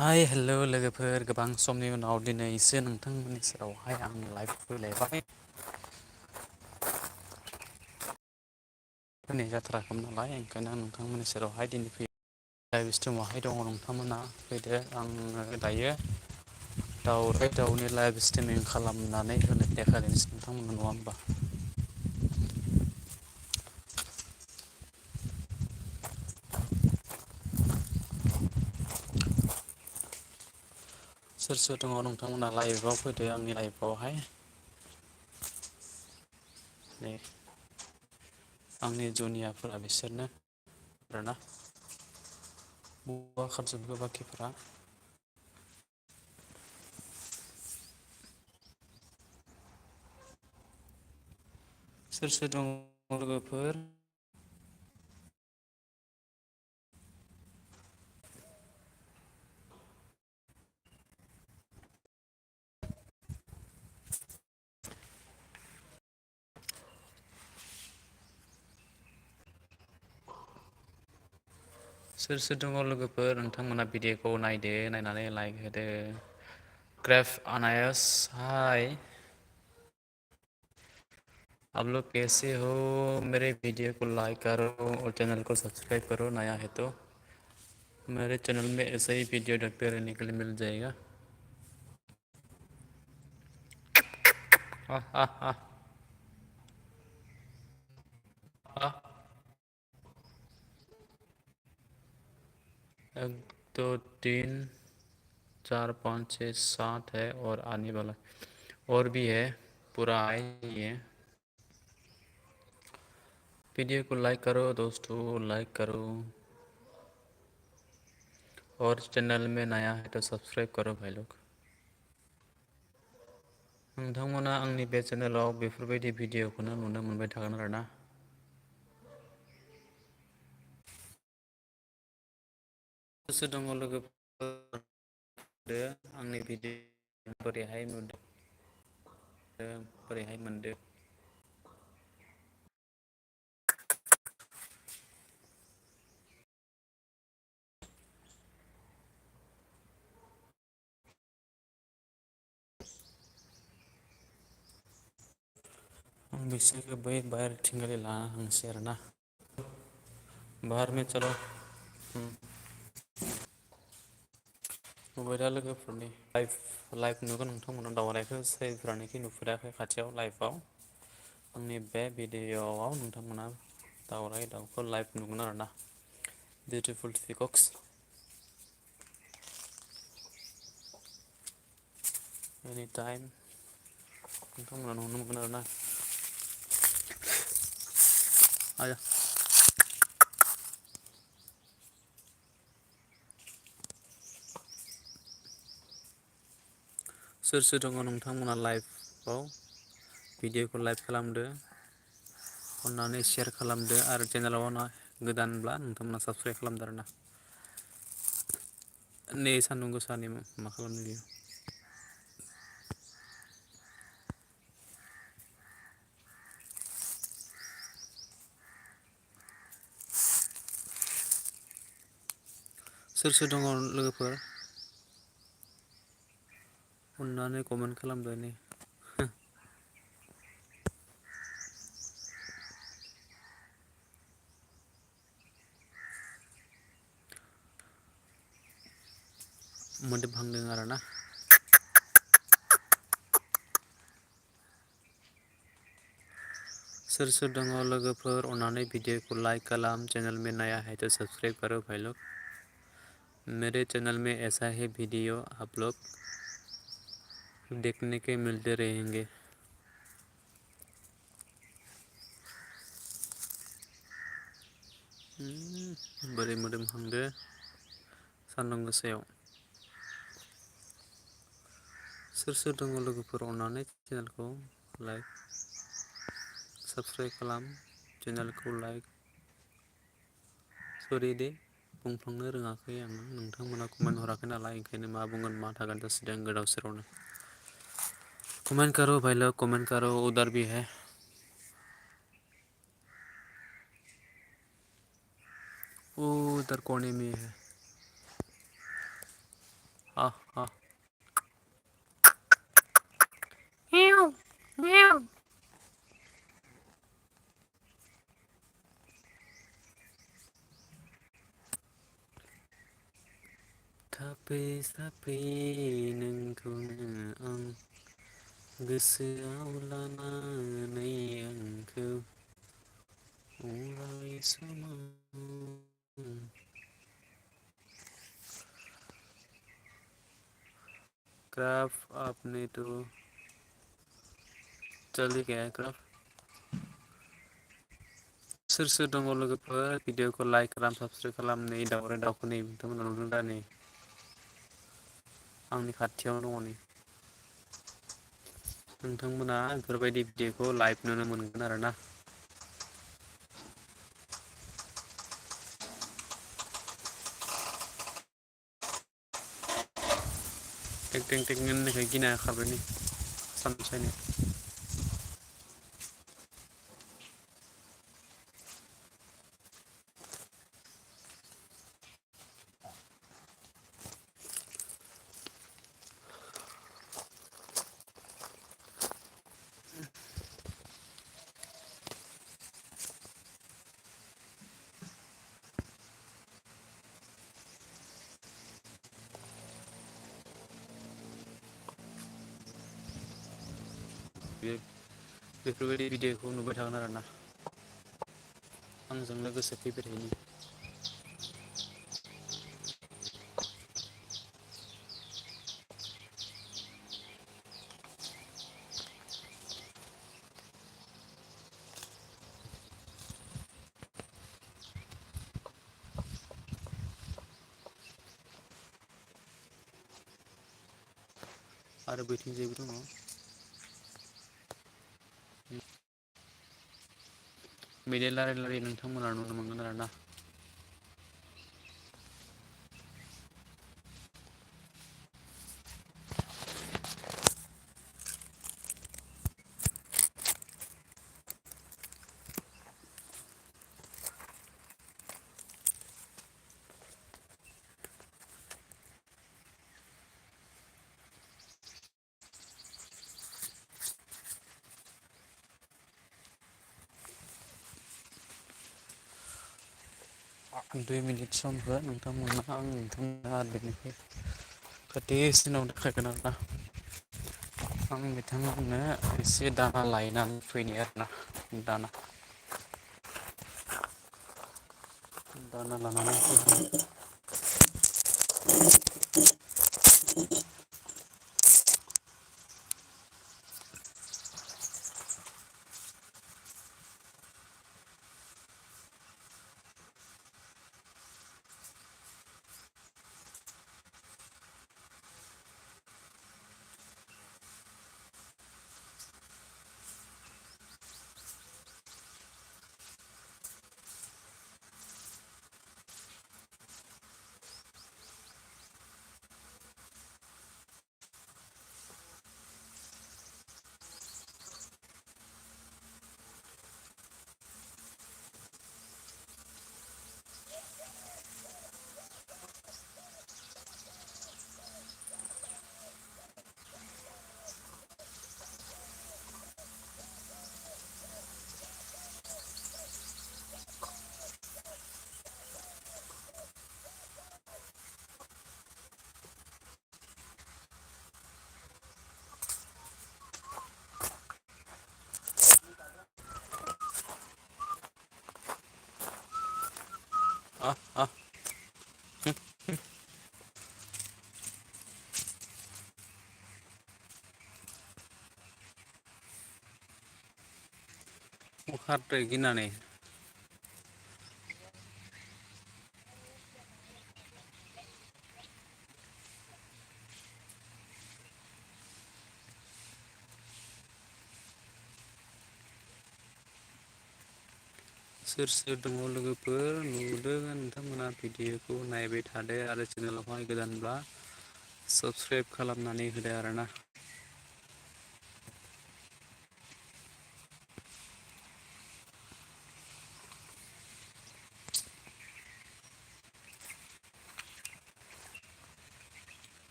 हाय हेलौ लोगोफोर, गोबां समनि उनाव दिनैसो नोंथांमोननि सेरावहाय आं लाइभ फैलायबाय। फैनाय जाथाराखैमोन नालाय, ओंखायनो आं नोंथांमोननि सेरावहाय दिनै फैयो। लाइभ स्ट्रिमावहाय दङ नोंथांमोना फैदो। आङो दायो दाउराइ दाउनि लाइभ स्ट्रिमिं खालामनानै होनो देखायनोसै नोंथांमोननो, नङा होमबा? सोर सोर दङ नोंथांमोना लाइभआव फैदो, आंनि लाइभआवहाय। नै आंनि जुनियाफोरा बिसोरनो आरोना। बबेबा खारजोबखो बाखिफ्रा? सोर सोर दङ लोगोफोर? सोर सोर दङ लोगोफोर? नोंथांमोना भिडिअखौ नायदो, नायनानै लाइक होदो। ग्रेफ आनायस हाय। आप लोग कैसे हो? मेरे वीडियो को लाइक करो और चैनल को सब्सक्राइब करो, नया है तो। मेरे चैनल में ऐसे ही वीडियो देखते रहने के लिए मिल जाएगा। हा हा हा हा। 1 2 3 4 5 6 7 है और आने वाला और भी है, पूरा आए ही है। वीडियो को लाइक करो दोस्तों, लाइक करो और चैनल में नया है तो सब्सक्राइब करो भाई लोग। नोंथांमोना आंनि बे चेनेलाव बेफोरबायदि भिडिअखौनो नुनो मोनबाय थागोन आरोना। गोसो दङ लोगोफोर आंनि भिडिअ बोरैहाय नुदों, बोरैहाय मोनदों? आं बिसोरखौ बै बाहेरथिंगालि लाना थांसै आरोना। बाहर में चलो। नुबाय दा लोगोफोरनि लाइभ नुगोन नोंथांमोना दावराइखौ जायफोरानोखि नुफेराखै खाथियाव लाइभआव। आंनि बे भिडिअ'आव नोंथांमोना दावराइ दाउखौ लाइभ नुगोन आरोना। बिउटिफुल पिकक्स। एनि टाइम नोंथांमोना नुनो मोनगोन आरोना। आया सोर सोर दङ नोंथांमोना लाइभआव? भिडिअखौ लाइक खालामदो, अननानै सेयार खालामदो आरो चेनेलाव गोदानब्ला नोंथांमोना साबसक्राइब खालामदो आरोना। नै सान्दुं गोसानि मा खालामदों बियो? सोर सोर दङ लोगोफोर? अननानै कमेन्ट खालामदो नै। मोदोमहांदों आरोना। सोर सोर दङ लोगोफोर? अननानै भिडिअखौ लाइक खालाम, चैनल में नया है तो सब्सक्राइब करो भाई लोग। मेरे चैनल में ऐसा ही वीडियो आप लोग देखने के मिलते रहेंगे। बोरै मोदोमहांदो सान्दुं गोसायाव। सोर सोर दङ लोगोफोर? अननानै चेनेलखौ लाइक साबसक्राइब खालाम, चेनेलखौ लाइक। सरि दे बुंफ्लांनो रोङाखै आं, नोंथांमोना कमेन्ट हराखै नालाय ओंखायनो मा बुंगोन मा थागोन जासिदों गोदाव सोरावनो। कमेन्ट करो भाई लोग, कमेन्ट करो। उधर भी है, वो उधर कोने में है। Ah, ah. Meow, meow. थाबै नोंखौनो आं गोसोआव लानानै आंखौ अराय समाव क्राफ्ट आपने तो जल्दी गया क्राफ्ट सोर सोर दङ लोगोफोर भिडिअखौ लाइक खालाम साबसक्राइब खालाम नै दावराय दावखौ नै नोंथांमोना नुदों दा नै आंनि खाथियावनो दङ नै नोंथांमोना बेफोरबायदि भिडिअखौ लाइभ नुनो मोनगोन आरोना टेक टेक टेक होननायखाय गिना खारबाय नै सानसेनि बेफोरबायदि भिडिअखौ नुबाय थागोन आरोना आंजों लोगोसे फैबाय थायो आरो बैथिंजायबो दङ बिदि लारि लारि नोंथांमोना नुनो मोनगोन आरोना दुइ मिनिट सम हो नोंथांमोना आं नोंथांमोना बेनिफ्राय खाथिसिनाव देखायगोन आरोना आं बिथांमोननो एसे दाना लायनानै फैनि आरोना दाना दाना लानानै फैनि ah ah खारदो गिनानै सोर सोर दङ लोगोफोर नुदों नोंथांमोना भिडिअखौ नायबाय थादो आरो चेनेलावहाय गोदानब्ला साबस्क्राइब खालामनानै होदो आरोना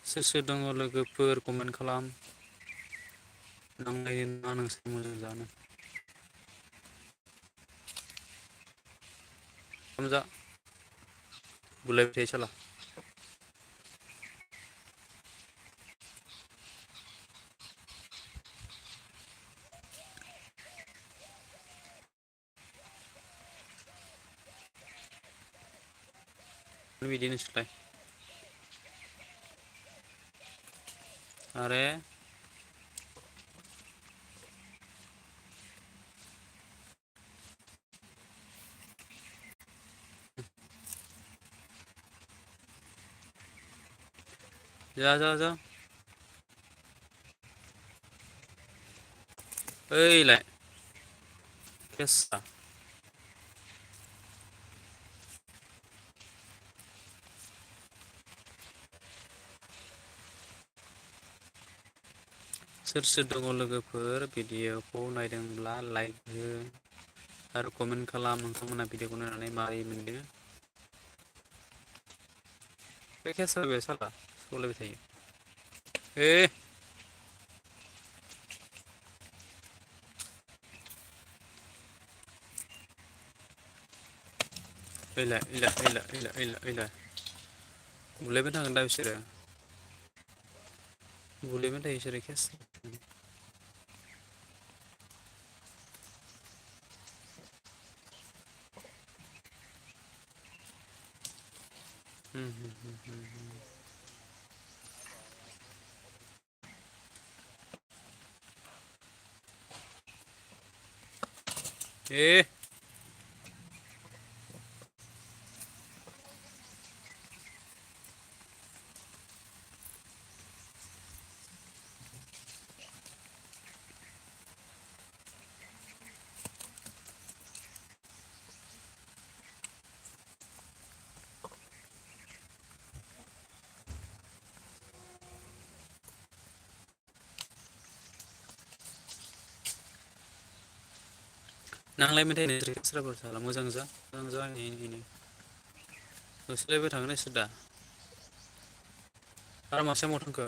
सोर सोर दङ लोगोफोर कमेन्ट खालाम। नांलायो ना नोंसोर मोजां जानो। हमजा बुलाइबाय थायो साला। बिदि नोंसोरलाय आरे जा जा जा ओइलाय केसा सोर सोर दङ लोगोफोर भिडिअखौ नायदोंब्ला लाइक हो आरो कमेन्ट खालाम नोंथांमोना भिडिअखौ नायनानै मारै मोनदों। बे केसा बे साला सलायबाय थायो। ए ओइलाय ओइलाय ओइलाय ओइलाय ओइलाय ओइलाय बुलायबाय थागोन दा बिसोरो बुलायबाय थायो बिसोरो केस ए नांलायबाय थायो नोंसोर केसफोर साला मोजां जा मोजां जा इनो होसोलायबाय थागोन इसोर दा आरो मासे माव थांखो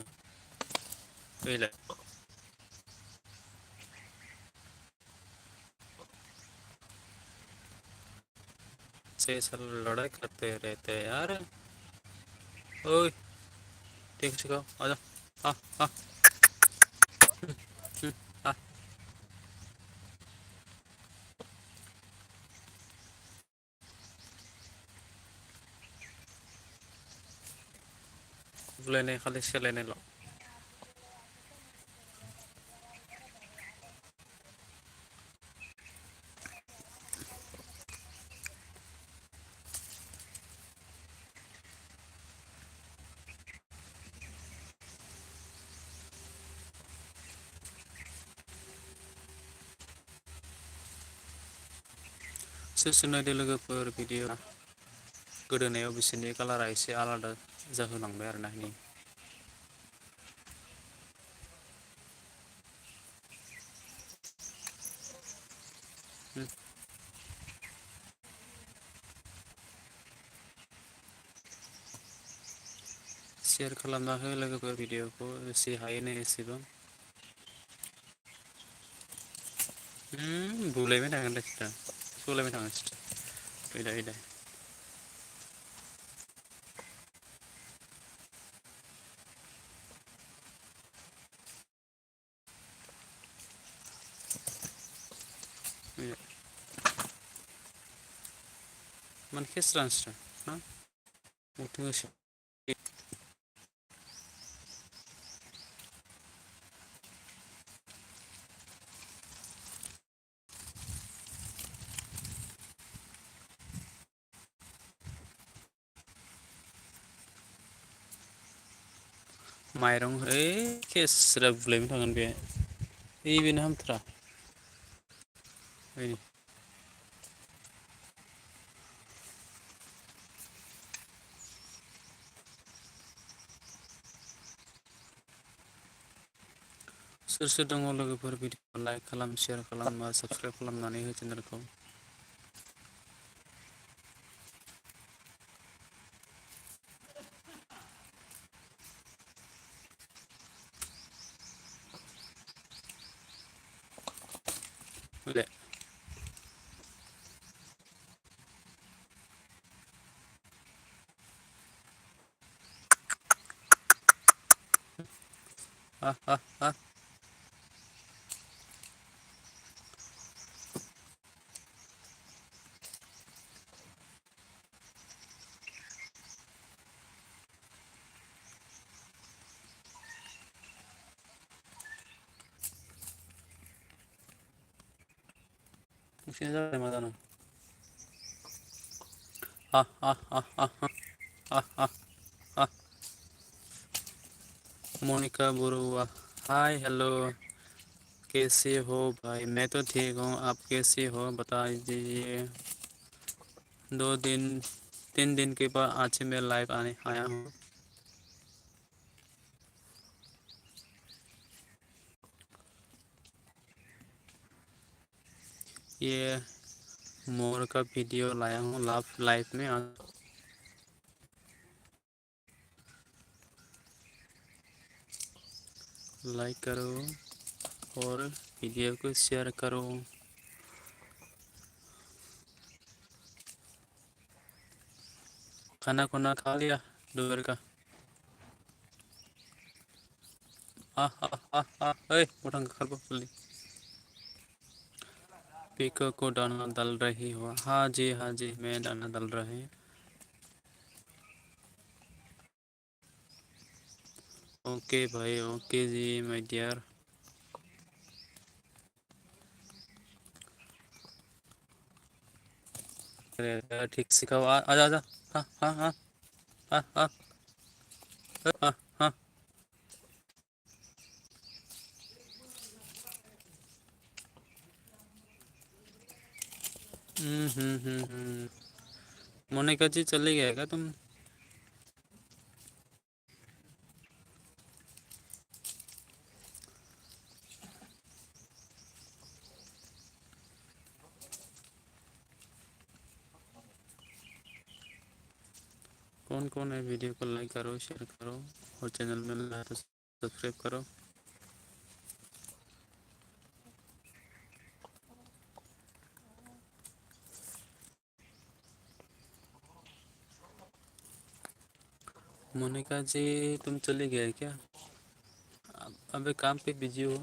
ओइलाय से साल लड़ाई करते रहते हैं यार ओए ठीक सिखाओ आजा आ आ आ बुलायनाय खालि सोलायनायल' सोर सोर नायदो लोगोफोर भिडिअ गोदोनायाव बिसोरनि कालारा एसे आलादा जाहोलांबाय आरोना शेयार खालामना हो लोगोफोर भिडिअखौ एसे हायोनो एसेबां बुलायबाय थागोन दा सिदा सलायबाय थागोन सिदा ओइलाय ओइलाय मानो खेस्रा नोंस्रा हा माथो गोसो माइरं ओइ खेस्रा बुलायबाय थागोन बे ओइ बेनो हामथारा ओइ सोर सोर दङ लोगोफोर भिडिअखौ लाइक खालाम शेयार खालाम साबसक्राइब खालामनानै हो चेनेलखौ ले आ नोंसिना जाबाय मा जानो आ आ आ आ आ आ आ मोनिका बरुआ हाय हेलो कैसे हो भाई मैं तो ठीक हूँ आप कैसे हो बता दीजिए 3 दिन के बाद आज मैं लाइव आने आया हूँ ये मोर का वीडियो लाया हूँ लाइव में लाइक करो और वीडियो को शेयर करो खाना खुना खा लिया दोपहर का उठा कर जल्दी पीको को दाना डाल रही हो हाँ जी मैं दाना डाल रही ओके भाई ओके जी माय डियर ठीक सिखाओ आजा आजा हाँ हाँ हाँ हाँ हाँ हाँ हाँ मोनिका जी चले गए क्या तुम कौन कौन है वीडियो को लाइक करो शेयर करो और चैनल में लाइक तो सब्सक्राइब करो मोनिका जी तुम चले गए क्या अबे काम पे बिजी हो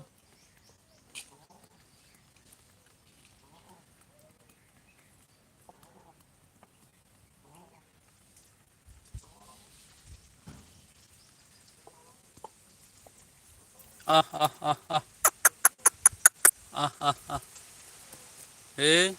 आ आ आ आ आ आ आ ए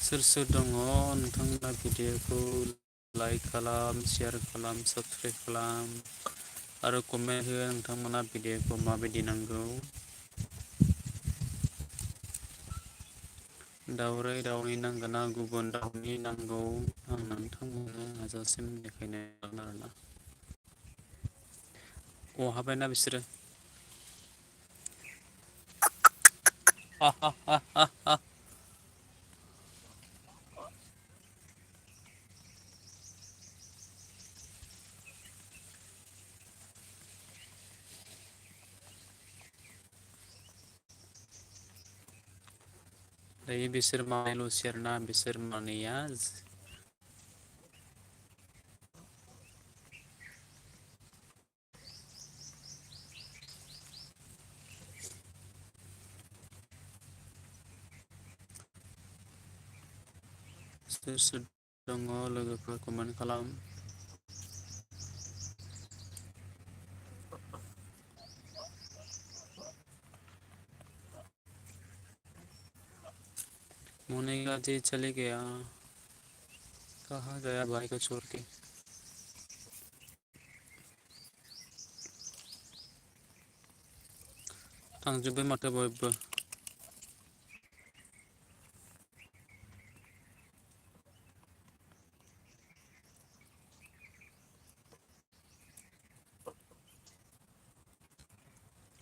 सोर सोर दङ नोंथांमोना भिडियोखौ लाइक खालाम शेयार खालाम साबस्क्राइब खालाम आरो कमेन्ट हो नोंथांमोना भिडियोखौ माबायदि नांगौ दाउराइ दाउनि नांगोना गुबुन दाउनि नांगौ आं नोंथांमोननो हाजासिम देखायनो हागोन आरोना हाबायना बिसोरो दायो बिसोर मानैल'सै आरोना बिसोर मानैया सोर सोर दङ लोगोफोर कमेन्ट खालाम मोनिका जी चले गया कहाँ गया भाई को छोड़ के थांजोब्बाय माथो बयबो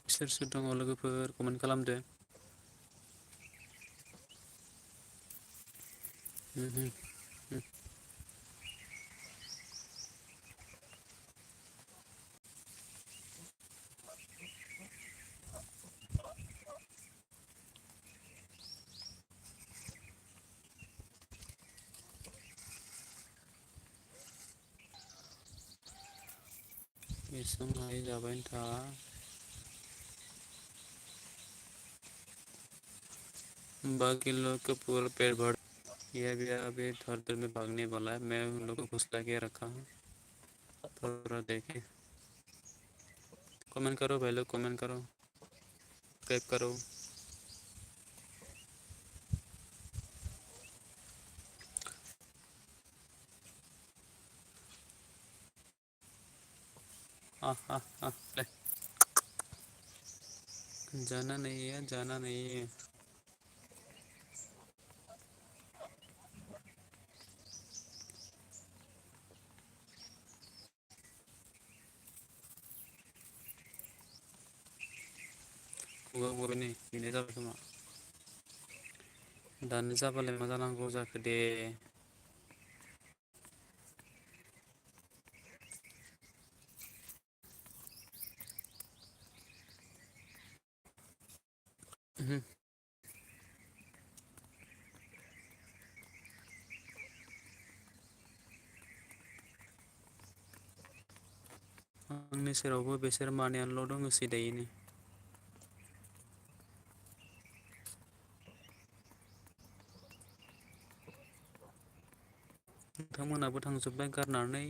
सोर सोर दङ लोगोफोर कमेन्ट खालामदो बेसेबां हायो जाबाय था। बाकी लोग को पूरा पेट भर। यह भी अभी थोड़ी देर में भागने वाला है, मैं उन लोगों को फुसला के रखा हूँ। थोड़ा देखे। कमेंट करो भाई लोग, कमेंट करो, सब्सक्राइब करो। ले। जाना नहीं है, जाना नहीं है। खुगा नहीं बिनो जाबाय खोमा। दानो जाबालाय मा जानांगौ जाखो दे। आंनि सेरावबो बेसोर मानैयानोल' दङसै दायो। नोंथांमोनाबो थांजोब्बाय गारनानै।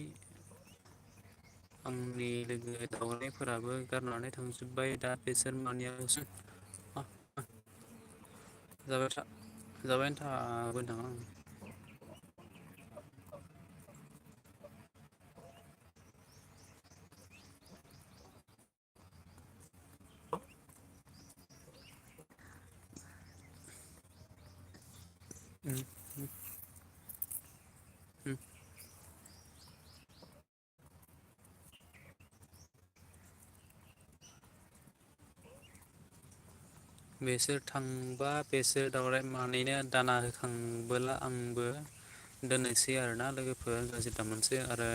आंनि लोगो दावरायफोराबो गारनानै थांजोब्बाय दा बेसोर मानैयाल'सै। जाबाय थागोनदां आं। बेसोर थांबा बेसोर दावराय मानैनो दाना होखांबोला आंबो दोननोसै आरोना लोगोफोर गाज्रि दामोनसै आरो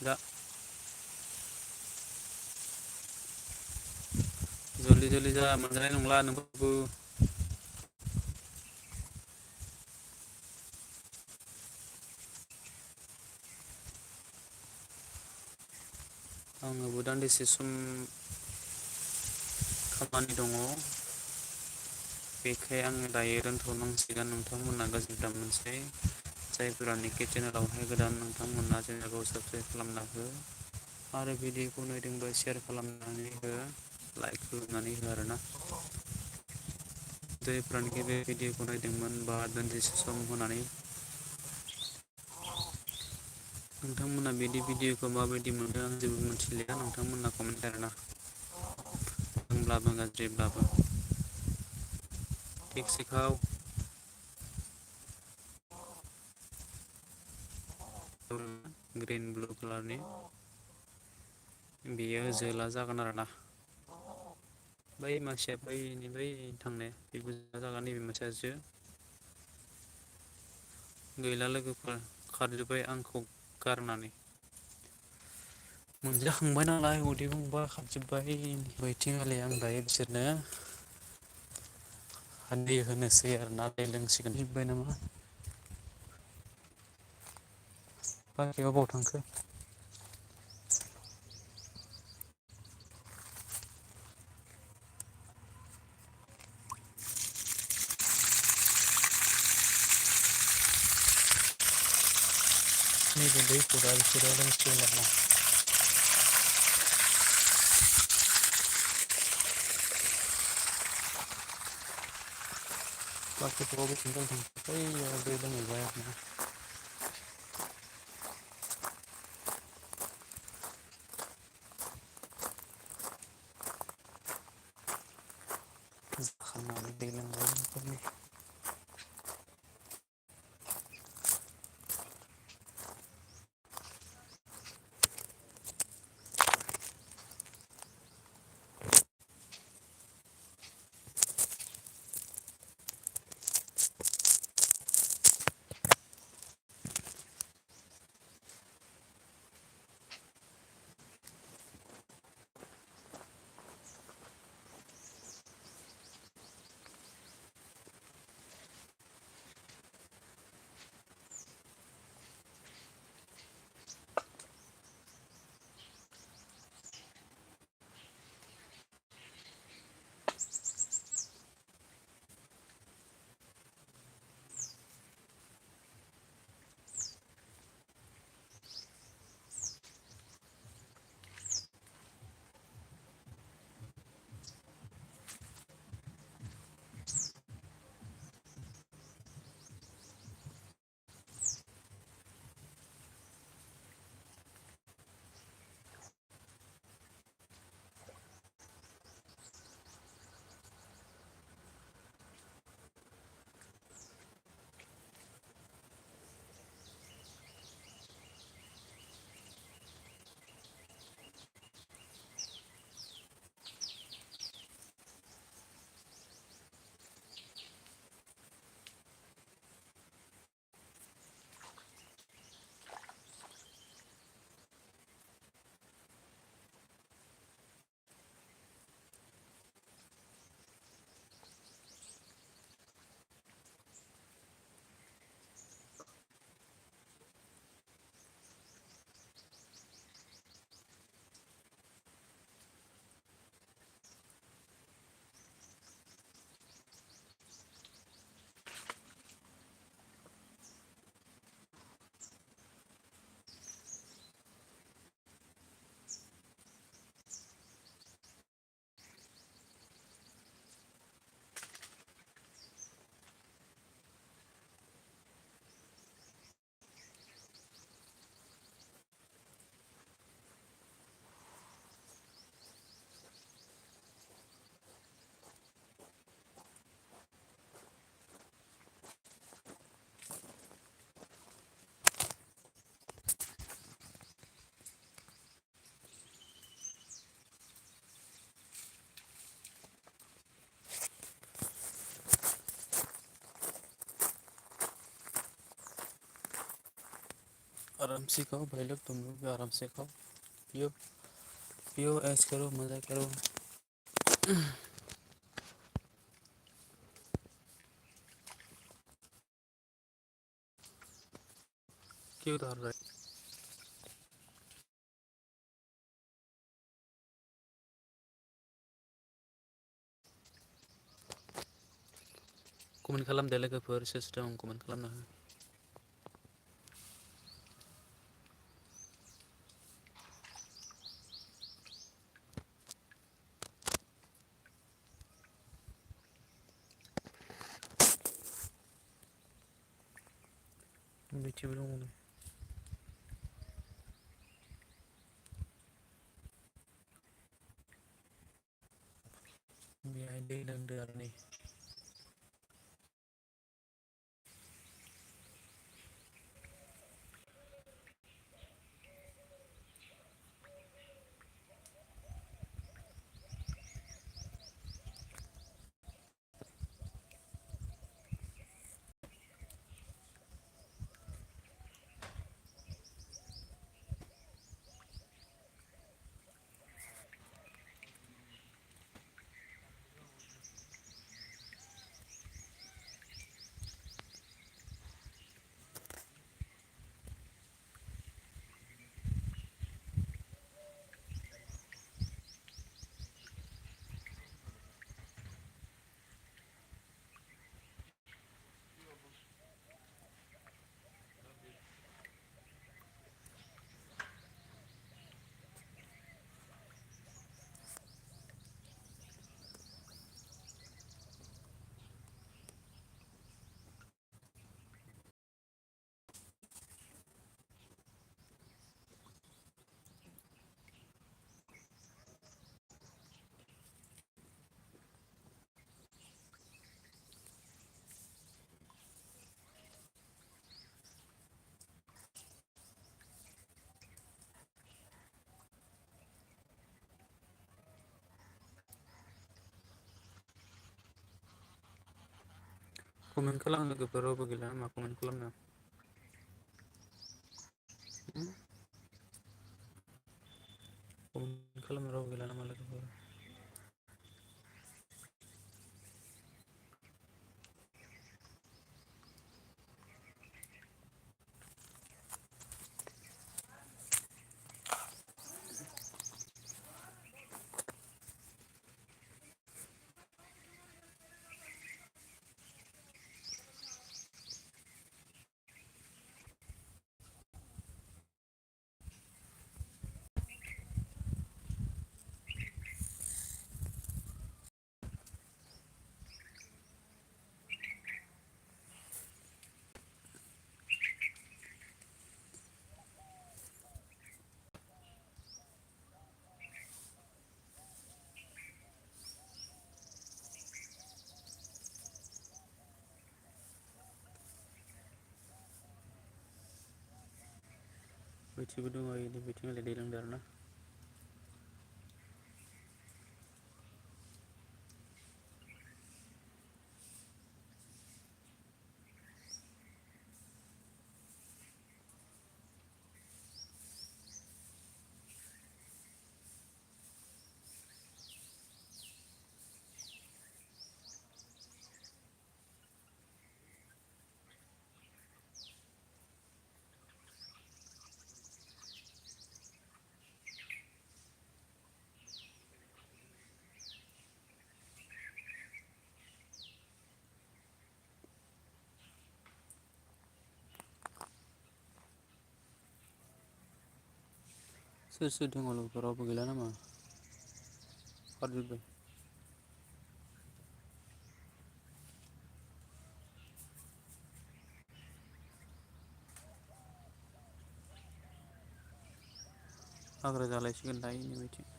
दा जल्दि जल्दि जा मोनजानाय नंला नोंखौबो। आंनोबो दान्दिसे सम खामानि दङ। बेखाय आङो दायो दोनथ'नांसिगोन, नोंथांमोना गाज्रि दामोनसै। जायफोरानोखि चेनेलावहाय गोदान, नोंथांमोना चेनेलखौ साबसक्राइब खालामना हो। आरो भिडिअखौ नायदोंबा शेयार खालामनानै हो, लाइक खालामनानै हो आरोना। जायफ्रानोखि बे भिडिअखौ नायदोंमोन बा दान्दिसे सम होनानै नोंथांमोना बिदि भिडिअखौ माबायदि मोनदों आं जेबो मिथिलिया, नोंथांमोना कमेन्ट आरोना। मोजांब्लाबो गाज्रिब्लाबो थिग सिखाव ग्रिन ब्लु कालारनि बेयो जोला जागोन आरोना। बै मासेया बै थांनाया बेबो जागोन, नैबे मोनसेया जो। गैला लोगोफोर खारजोब्बाय आंखौ गारनानै। मोनजाखांबाय नालाय उदै बुंबा खारजोब्बाय। बैथिंहालाय आं दायो बिसोरनो दै होनोसै आरोना, दै लोंसिगोन। जोब्बाय नामा? बाखिया अबाव थांखो? नैबे दैखौ दा बिसोरो लोंसिगोन आरोना। बाखिफोराव बेसेबां थांखो? बैयाव दै लोंहैबाय आरोना। जाखांनानै दै लोंबाय न'खरनि। आराम से खाओ भाई लोग, तुम लोग भी आराम से खाओ, पियो पियो, ऐश करो, मजा करो। क्यों उधार रहे? कमेन्ट खालामदो लोगोफोर, सोर सोर दं कमेन्ट खालामना हो। बैथिंबो दङ। बेहाय दै लोंदो आरो नै। कमेन्ट खालाम लोगोफोर, रावबो गैला नामा कमेन्ट खालामनो? कमेन्ट खालामनो रावबो गैला नामा लोगोफोर? बैथिंबो दङ, बैथिं दै लोंदो आरो ना। सोर सोर दङ लोगोफोर, रावबो गैला नामा? खारजोब्बाय। हाग्रा जालायसिगोन दायो नै बैथिं।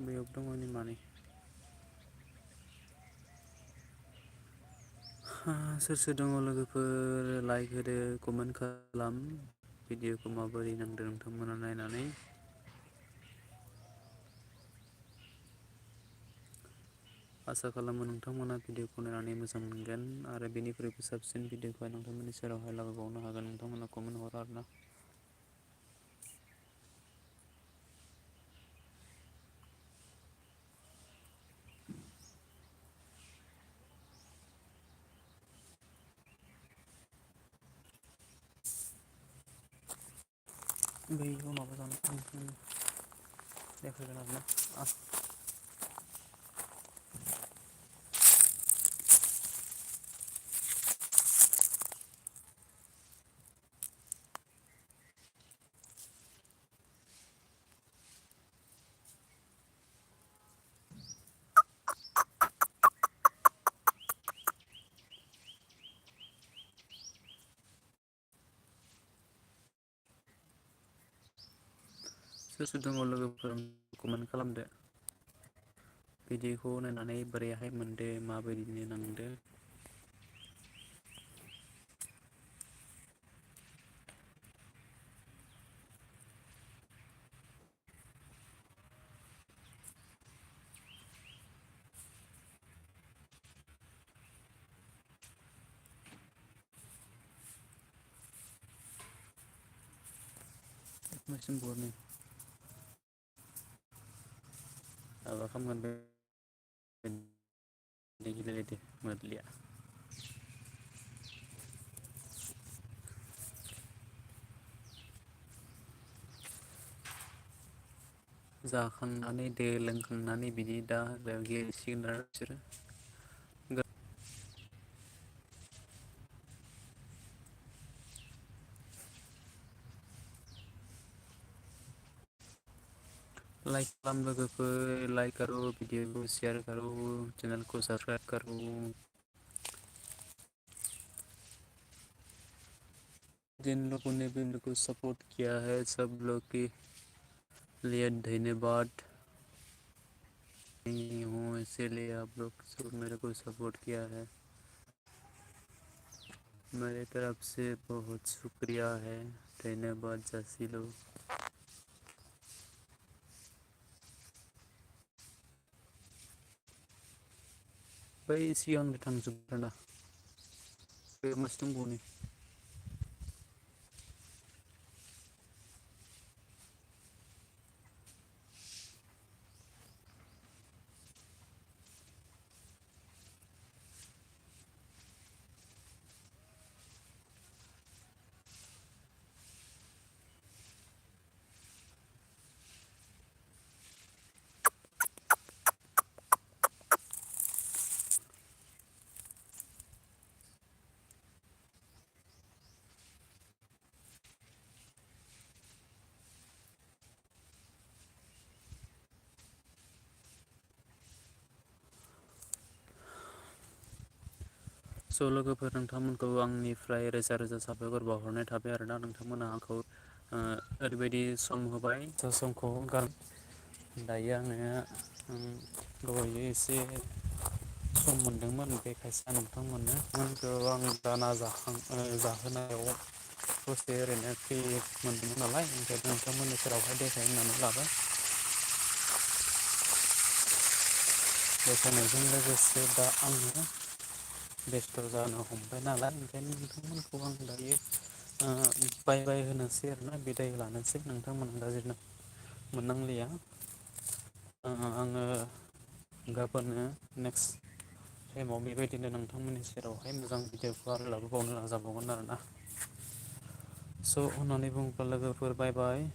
बेयाव दङ नै मानै। सोर सोर दङ लोगोफोर, लाइक होदो, कमेन्ट खालाम। भिडिअखौ माबोरै नांदों नोंथांमोना नायनानै। आसा खालामो नोंथांमोना भिडिअखौ नायनानै मोजां मोनगोन आरो बेनिख्रुइबो साबसिन भिडिअखौहाय नोंथांमोननि सेरावहाय लाबोबावनो हागोन नोंथांमोना कमेन्ट हर आरोना। बैयाव माबा जानो देखायगोन आरोना। सोर सोर दङ लोगोफोर कमेन्ट खालामदो। भिडिअखौ नायनानै बोरैहाय मोनदो माबायदि नांदो। बरनि माबा खालामगोन बे गेलेदो मोब्लिया। जाखांनानै दै लोंखांनानै बिदि दा गेलेसिगोन आरो बिसोरो। लाइक खालाम लोगोफोर लाइक करो वीडियो को शेयर करो चैनल को सब्सक्राइब करो। जिन लोगों ने भी मेरे को सपोर्ट किया है सब लोग के लिए धन्यवाद। नहीं हूँ इसीलिए आप लोग सब मेरे को सपोर्ट किया है, मेरे तरफ से बहुत शुक्रिया है, धन्यवाद जासी लोग। बै सिगां थांजोबबायना बे मोनसे दंबावो। स' लोगोफोर नोंथांमोनखौ आंनिफ्राय रोजा रोजा साबायखर बावहरनाय थाबाय आरोना नोंथांमोना आंखौ ओरैबायदि सम होबाय जा समखौ दायो आङो दहायो एसे सम मोनदोंमोन बेखायसो नोंथांमोननो आं दाना जाहोनायाव दसे ओरैनो फ्रि मोनदोंमोन नालाय ओंखायनो नोंथांमोननि सेरावहाय देखाय होननानै लाबाय। देखायनायजों लोगोसे दा आङो बेस्थ' जानो हमबाय नालाय ओंखायनो नोंथांमोनखौ आं दायो बाय बाय होनोसै आरोना बिदाय लानोसै नोंथांमोन गाज्रि मोननांलिया। आङो गाबोनो नेक्स्ट टाइमाव बेबायदिनो नोंथांमोननि सेरावहाय मोजां भिडिअखौ आरो लाबोबावनो नाजाबावगोन आरोना। स' होननानै बुङोब्ला लोगोफोर बाय बाय।